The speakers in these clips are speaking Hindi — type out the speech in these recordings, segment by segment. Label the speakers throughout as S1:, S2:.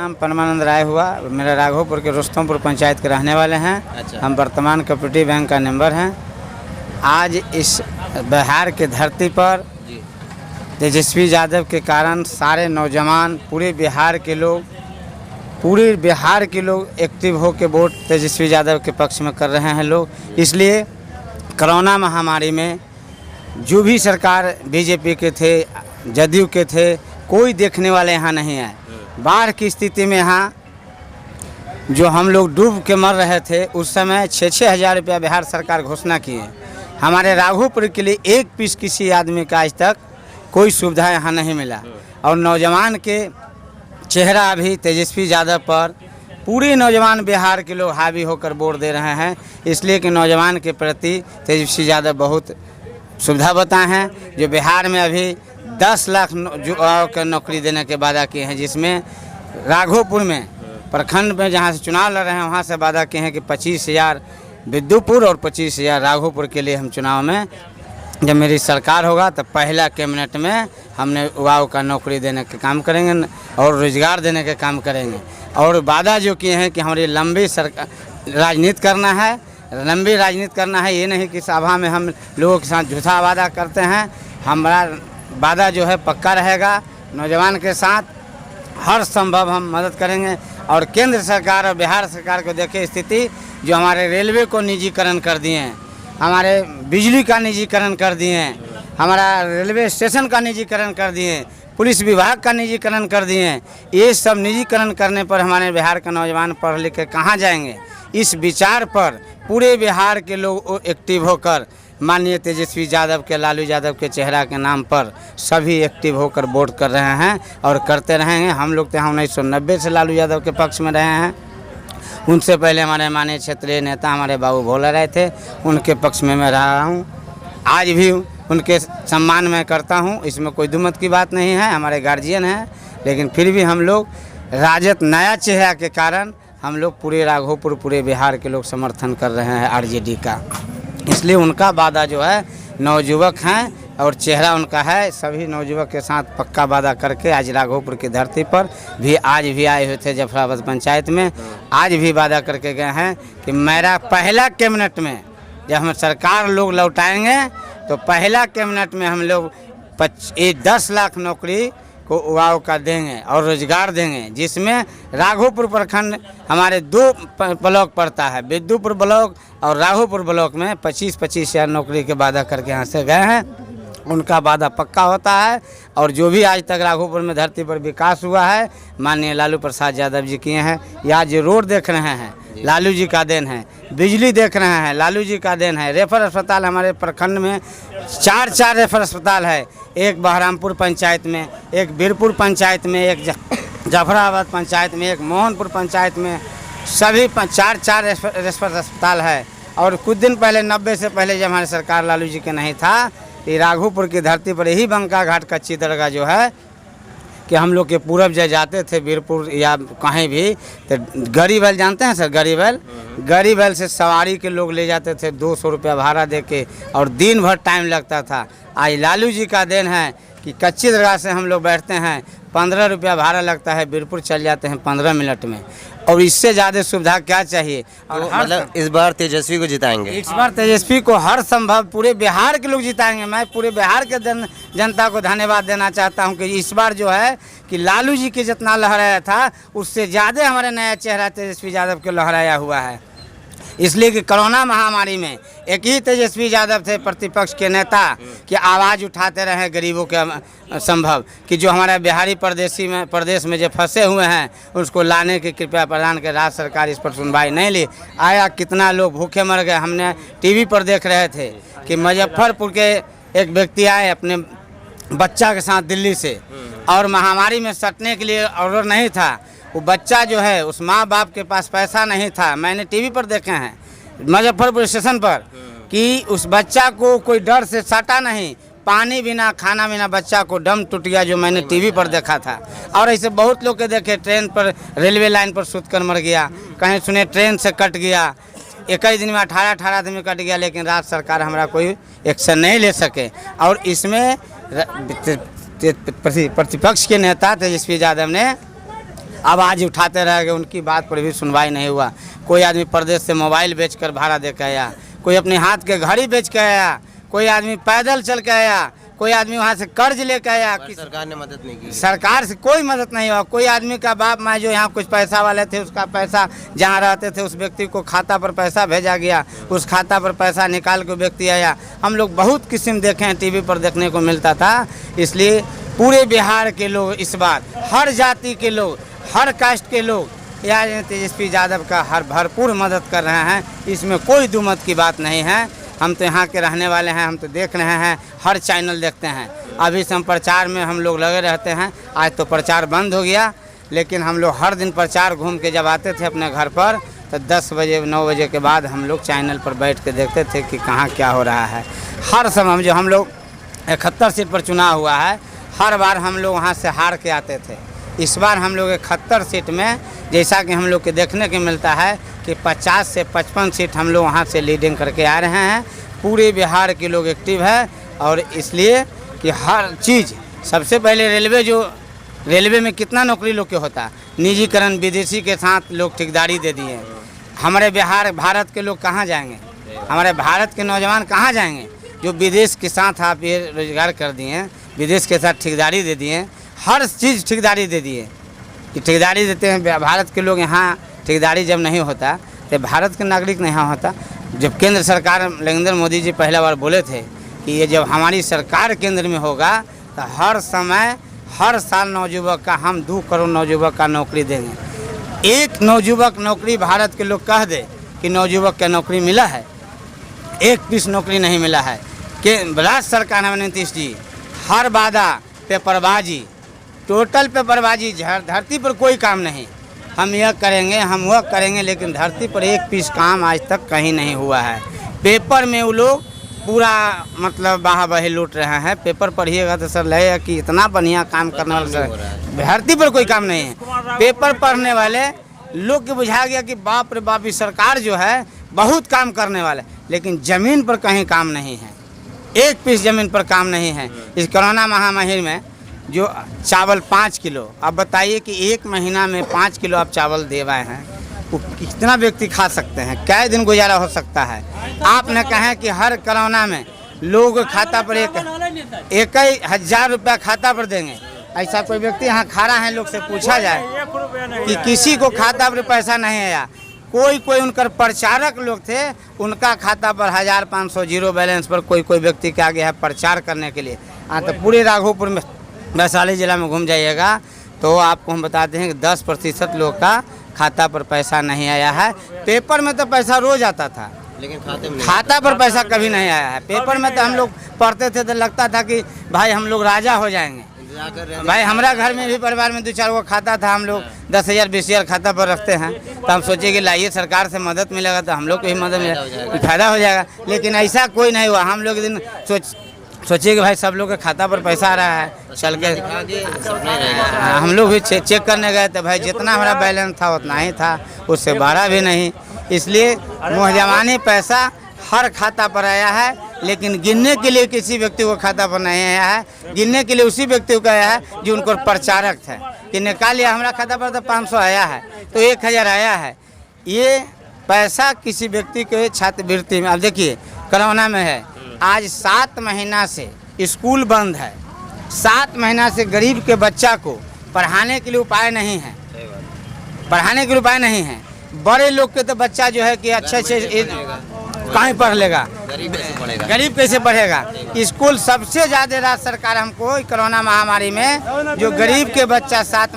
S1: नाम परमानंद राय हुआ। मेरा राघोपुर के रुस्तमपुर पंचायत के रहने वाले हैं।
S2: अच्छा।
S1: हम वर्तमान कोऑपरेटिव बैंक का मेंबर हैं। आज इस बिहार के धरती पर
S2: जी।
S1: तेजस्वी यादव के कारण सारे नौजवान पूरे बिहार के लोग एक्टिव होकर वोट तेजस्वी यादव के पक्ष में कर रहे हैं लोग। इसलिए कोरोना महामारी में जो भी सरकार बीजेपी के थे, जदयू के थे, कोई देखने वाले यहाँ नहीं है। बाढ़ की स्थिति में यहाँ जो हम लोग डूब के मर रहे थे उस समय 6-6 हज़ार रुपया बिहार सरकार घोषणा किए। हमारे राघोपुर के लिए एक पीस किसी आदमी का आज तक कोई सुविधा यहाँ नहीं मिला। और नौजवान के चेहरा अभी तेजस्वी यादव पर पूरे नौजवान बिहार के लोग हावी होकर वोट दे रहे हैं। इसलिए कि नौजवान के प्रति तेजस्वी यादव बहुत सुविधा बताए हैं। जो बिहार में अभी 10 लाख युवाओं को नौकरी देने के वादा किए हैं, जिसमें राघोपुर में प्रखंड में जहां से चुनाव लड़ रहे हैं वहां से वादा किए हैं कि 25,000 विद्युपुर और 25,000 राघोपुर के लिए हम चुनाव में जब मेरी सरकार होगा तो पहला कैबिनेट में हमने युवाओं का नौकरी देने का काम करेंगे और रोजगार देने का काम करेंगे। और वादा जो किए हैं कि हमारी लंबी राजनीति करना है, लंबी राजनीति करना है। ये नहीं कि सभा में हम लोगों के साथ झूठा वादा करते हैं। हमारा वादा जो है पक्का रहेगा। नौजवान के साथ हर संभव हम मदद करेंगे। और केंद्र सरकार और बिहार सरकार को देखे स्थिति जो हमारे रेलवे को निजीकरण कर दिए हैं, हमारे बिजली का निजीकरण कर दिए हैं, हमारा रेलवे स्टेशन का निजीकरण कर दिए हैं, पुलिस विभाग का निजीकरण कर दिए हैं। ये सब निजीकरण करने पर हमारे बिहार का नौजवान पढ़ लिख कर कहाँ जाएंगे? इस विचार पर पूरे बिहार के लोग एक्टिव होकर माननीय तेजस्वी यादव के, लालू यादव के चेहरा के नाम पर सभी एक्टिव होकर वोट कर रहे हैं और करते रहेंगे। हम लोग तो यहाँ 1990 से लालू यादव के पक्ष में रहे हैं। उनसे पहले हमारे माननीय क्षेत्रीय नेता हमारे बाबू भोला राय थे, उनके पक्ष में मैं रहा हूँ। आज भी उनके सम्मान में करता हूँ, इसमें कोई दुमत की बात नहीं है। हमारे गार्जियन हैं, लेकिन फिर भी हम लोग राजद नया चेहरा के कारण हम लोग पूरे राघोपुर, पूरे बिहार के लोग समर्थन कर रहे हैं आरजेडी का। इसलिए उनका वादा जो है, नवयुवक हैं और चेहरा उनका है। सभी नवयुवक के साथ पक्का वादा करके आज राघोपुर की धरती पर भी आज भी आए हुए थे जफराबाद पंचायत में। आज भी वादा करके गए हैं कि मेरा पहला कैबिनेट में जब हम सरकार लोग लौटाएंगे तो पहला कैबिनेट में हम लोग 10 लाख नौकरी को युवाओं का देंगे और रोजगार देंगे, जिसमें राघोपुर प्रखंड हमारे 2 ब्लॉक पड़ता है, विद्युपुर ब्लॉक और राघोपुर ब्लॉक में 25-25 हज़ार नौकरी के वादा करके यहाँ से गए हैं। उनका वादा पक्का होता है। और जो भी आज तक राघोपुर में धरती पर विकास हुआ है माननीय लालू प्रसाद यादव जी किए हैं। या जो रोड देख रहे हैं लालू जी का देन है, बिजली देख रहे हैं लालू जी का देन है। रेफर अस्पताल हमारे प्रखंड में 4 रेफर अस्पताल है, एक बहरामपुर पंचायत में, एक बीरपुर पंचायत में, एक जफराबाद पंचायत में, एक मोहनपुर पंचायत में, सभी 4 रेफर अस्पताल है। और कुछ दिन पहले 90 से पहले जब हमारी सरकार लालू जी के नहीं था, ये राघोपुर की धरती पर यही बंका घाट कच्ची दरगाह जो है कि हम लोग के पूरब जब जाते थे बीरपुर या कहीं भी तो गरी बैल, जानते हैं सर गरी बैल से सवारी के लोग ले जाते थे 200 रुपया भाड़ा दे के और दिन भर टाइम लगता था। आज लालू जी का देन है कि कच्ची दरगाह से हम लोग बैठते हैं, 15 रुपया भाड़ा लगता है, बीरपुर चल जाते हैं 15 मिनट में। और इससे ज़्यादा सुविधा क्या चाहिए? और
S2: तो मतलब इस बार तेजस्वी को जिताएंगे?
S1: इस बार तेजस्वी को हर संभव पूरे बिहार के लोग जिताएंगे। मैं पूरे बिहार के जनता को धन्यवाद देना चाहता हूं कि इस बार जो है कि लालू जी के जितना लहराया था उससे ज़्यादा हमारे नया चेहरा तेजस्वी यादव के लहराया हुआ है। इसलिए कि कोरोना महामारी में एक ही तेजस्वी यादव थे प्रतिपक्ष के नेता कि आवाज़ उठाते रहे गरीबों के संभव कि जो हमारे बिहारी प्रदेश में जो फंसे हुए हैं उसको लाने की कृपया प्रदान के राज्य सरकार इस पर सुनवाई नहीं ली। आया कितना लोग भूखे मर गए। हमने टीवी पर देख रहे थे कि मुजफ्फरपुर के एक व्यक्ति आए अपने बच्चा के साथ दिल्ली से और महामारी में सटने के लिए ऑर्डर नहीं था। वो बच्चा जो है उस माँ बाप के पास पैसा नहीं था। मैंने टीवी पर देखे हैं मुजफ्फरपुर स्टेशन पर कि उस बच्चा को कोई डर से सटा नहीं, पानी बिना खाना बिना बच्चा को दम टूट गया, जो मैंने टीवी पर देखा था। और ऐसे बहुत लोग के देखे, ट्रेन पर रेलवे लाइन पर सूत कर मर गया, कहीं सुने ट्रेन से कट गया, 21 दिन में 18 आदमी कट गया, लेकिन राज्य सरकार हमारा कोई एक्शन नहीं ले सके। और इसमें प्रतिपक्ष के नेता तेजस्वी यादव ने आवाज़ उठाते रह गए, उनकी बात पर भी सुनवाई नहीं हुआ। कोई आदमी प्रदेश से मोबाइल बेचकर भाड़ा दे के आया, कोई अपने हाथ के घड़ी बेच के आया, कोई आदमी पैदल चल के आया, कोई आदमी वहाँ से कर्ज लेकर आया।
S2: सरकार ने मदद नहीं की।
S1: सरकार से कोई मदद नहीं हुआ। कोई आदमी का बाप माँ जो यहाँ कुछ पैसा वाले थे, उसका पैसा जहाँ रहते थे उस व्यक्ति को खाता पर पैसा भेजा गया, उस खाता पर पैसा निकाल के व्यक्ति आया। हम लोग बहुत किस्म देखे हैं, टीवी पर देखने को मिलता था। इसलिए पूरे बिहार के लोग इस बार, हर जाति के लोग, हर कास्ट के लोग या तेजस्वी यादव का हर भरपूर मदद कर रहे हैं। इसमें कोई दुमत की बात नहीं है। हम तो यहाँ के रहने वाले हैं, हम तो देख रहे हैं, हर चैनल देखते हैं। अभी से हम प्रचार में हम लोग लगे रहते हैं। आज तो प्रचार बंद हो गया, लेकिन हम लोग हर दिन प्रचार घूम के जब आते थे अपने घर पर, तो 10 बजे 9 बजे के बाद हम लोग चैनल पर बैठ के देखते थे कि कहाँ क्या हो रहा है। हर समय जो हम लोग 71 सीट पर चुनाव हुआ है, हर बार हम लोग वहाँ से हार के आते थे। इस बार हम लोग 71 सीट में, जैसा कि हम लोग के देखने को मिलता है कि 50 से 55 सीट हम लोग वहाँ से लीडिंग करके आ रहे हैं। पूरे बिहार के लोग एक्टिव है, और इसलिए कि हर चीज़, सबसे पहले रेलवे में कितना नौकरी लोग के होता है, निजीकरण, विदेशी के साथ लोग ठेकेदारी दे दिए। हमारे भारत के लोग कहाँ जाएंगे? हमारे भारत के नौजवान कहाँ जाएंगे? जो विदेश के साथ आप ये रोजगार कर दिए, विदेश के साथ ठेकेदारी दे दिए, हर चीज़ ठेकेदारी दे दिए कि ठेकेदारी देते हैं। भारत के लोग यहाँ ठेकेदारी जब नहीं होता तो भारत के नागरिक नहीं होता। जब केंद्र सरकार, नरेंद्र मोदी जी पहला बार बोले थे कि ये जब हमारी सरकार केंद्र में होगा तो हर समय, हर साल नौजुवक का, हम 2 करोड़ नौजुवक का नौकरी देंगे। एक नौजुवक नौकरी भारत के लोग कह दे कि नौजुवक का नौकरी मिला है, एक पीस नौकरी नहीं मिला है। कि राज्य सरकार है नीतीश जी, हर वादा पेपरबाजी, टोटल पेपरबाजी, धरती पर कोई काम नहीं। हम यह करेंगे, हम वह करेंगे, लेकिन धरती पर एक पीस काम आज तक कहीं नहीं हुआ है। पेपर में वो लोग पूरा मतलब बाहा-बाही लूट रहे हैं। पेपर पढ़िएगा तो सर लगेगा कि इतना बढ़िया काम करने वाला सर, धरती पर कोई काम नहीं है। पेपर पढ़ने वाले लोग के बुझा गया कि बाप रे बाप, सरकार जो है बहुत काम करने वाला, लेकिन ज़मीन पर कहीं काम नहीं है, एक पीस ज़मीन पर काम नहीं है। इस कोरोना महामारी में जो चावल 5 किलो, अब बताइए कि 1 महीना में 5 किलो आप चावल दे रहे हैं, वो कितना व्यक्ति खा सकते हैं? क्या दिन गुजारा हो सकता है? आपने कहें कि हर कोरोना में लोग खाता पर 1,000 रुपया खाता पर देंगे। ऐसा कोई व्यक्ति यहाँ खड़ा है, लोग से पूछा जाए कि किसी को खाता पर पैसा नहीं आया? कोई उनकर प्रचारक लोग थे, उनका खाता पर 1,500 जीरो बैलेंस पर कोई व्यक्ति के आगे है प्रचार करने के लिए। हाँ, तो पूरे राघोपुर में, वैशाली जिला में घूम जाइएगा तो आपको हम बताते हैं कि 10% लोग का खाता पर पैसा नहीं आया है। पेपर में तो पैसा रोज आता था,
S2: लेकिन
S1: खाता पर पैसा कभी नहीं आया है। पेपर में तो हम लोग पढ़ते थे तो लगता था कि भाई हम लोग राजा हो जाएंगे। भाई हमारा घर में भी परिवार में 2-4 को खाता था, हम लोग 10,000 20,000 खाता पर रखते हैं। तो हम सोचे कि लाइए सरकार से मदद मिलेगा तो हम लोग को भी मदद मिलेगा, फायदा हो जाएगा। लेकिन ऐसा कोई नहीं हुआ। हम लोग एक दिन सोचिए कि भाई सब लोग के खाता पर पैसा आ रहा है, चल के हम लोग भी चेक करने गए तो भाई जितना हमारा बैलेंस था उतना ही था, उससे बढ़ा भी नहीं। इसलिए मुहजमानी पैसा हर खाता पर आया है, लेकिन गिनने के लिए किसी व्यक्ति को खाता पर नहीं आया है। गिनने के लिए उसी व्यक्ति को आया है जो उनको प्रचारक थे कि निकाल लिया, हमारा खाता पर तो 500 आया है, तो 1,000 आया है। ये पैसा किसी व्यक्ति के छात्रवृत्ति में, अब देखिए कोरोना में है, आज 7 महीना से स्कूल बंद है, 7 महीना से गरीब के बच्चा को पढ़ाने के लिए उपाय नहीं है, पढ़ाने के लिए उपाय नहीं है। बड़े लोग के तो बच्चा जो है कि अच्छे कहीं पढ़ लेगा, गरीब कैसे पढ़ेगा? स्कूल सबसे ज़्यादा राज्य सरकार हमको कोरोना महामारी में जो गरीब के बच्चा 7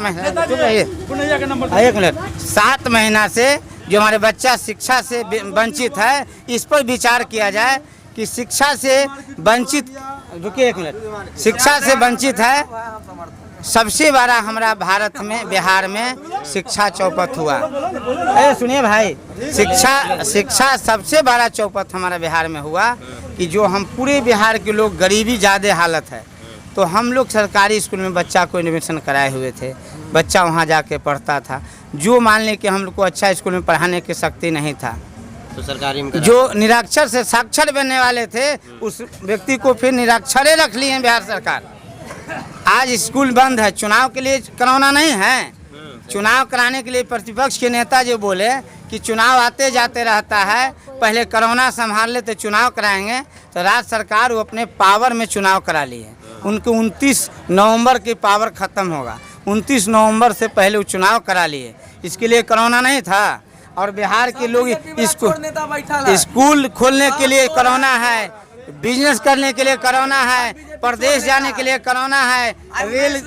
S1: महीना से जो हमारे बच्चा शिक्षा से वंचित है, इस पर विचार किया जाए कि शिक्षा से वंचित, रुकिए 1 मिनट, शिक्षा से वंचित है। सबसे बड़ा हमारा भारत में, बिहार में शिक्षा चौपट हुआ। सुनिए भाई, शिक्षा सबसे बड़ा चौपट हमारा बिहार में हुआ कि जो हम पूरे बिहार के लोग, गरीबी ज़्यादा हालत है, तो हम लोग सरकारी स्कूल में बच्चा को एडमिशन कराए हुए थे, बच्चा वहाँ जाके पढ़ता था। जो मान लें कि हम लोग को अच्छा स्कूल में पढ़ाने की शक्ति नहीं था,
S2: तो सरकारी में
S1: जो निरक्षर से साक्षर बनने वाले थे उस व्यक्ति को फिर निरक्षरे रख लिए बिहार सरकार। आज स्कूल बंद है, चुनाव के लिए कोरोना नहीं है, चुनाव कराने के लिए प्रतिपक्ष के नेता जो बोले कि चुनाव आते जाते रहता है, पहले कोरोना संभाल ले तो चुनाव कराएंगे, तो राज्य सरकार वो अपने पावर में चुनाव करा ली है। उनके 29 नवंबर की पावर ख़त्म होगा, 29 नवंबर से पहले वो चुनाव करा लिए। इसके लिए कोरोना नहीं था। और बिहार के लोग स्कूल खोलने के लिए कोरोना है, बिजनेस करने के लिए कोरोना है, प्रदेश जाने के लिए कोरोना है, रेल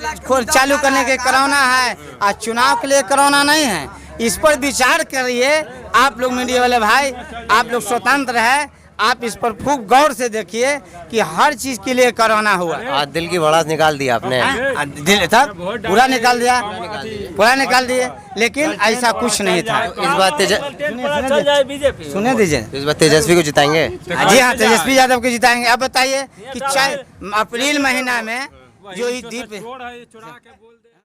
S1: चालू करने के लिए कोरोना है, और चुनाव के लिए कोरोना नहीं है। इस पर विचार करिए आप लोग मीडिया वाले भाई, आप लोग स्वतंत्र है, आप इस पर खूब गौर से देखिए कि हर चीज़ के लिए कोरोना हुआ।
S2: आज दिल की भड़ास निकाल दिया आपने।
S1: दिल था पूरा निकाल दिया, पूरा निकाल दिए, लेकिन ऐसा कुछ नहीं था।
S2: इस बात
S1: सुने दीजिए,
S2: इस बात तेजस्वी को जिताएंगे।
S1: जी हाँ, तेजस्वी यादव को जिताएंगे। अब बताइए कि चाहे अप्रैल महीना में जो ये दीप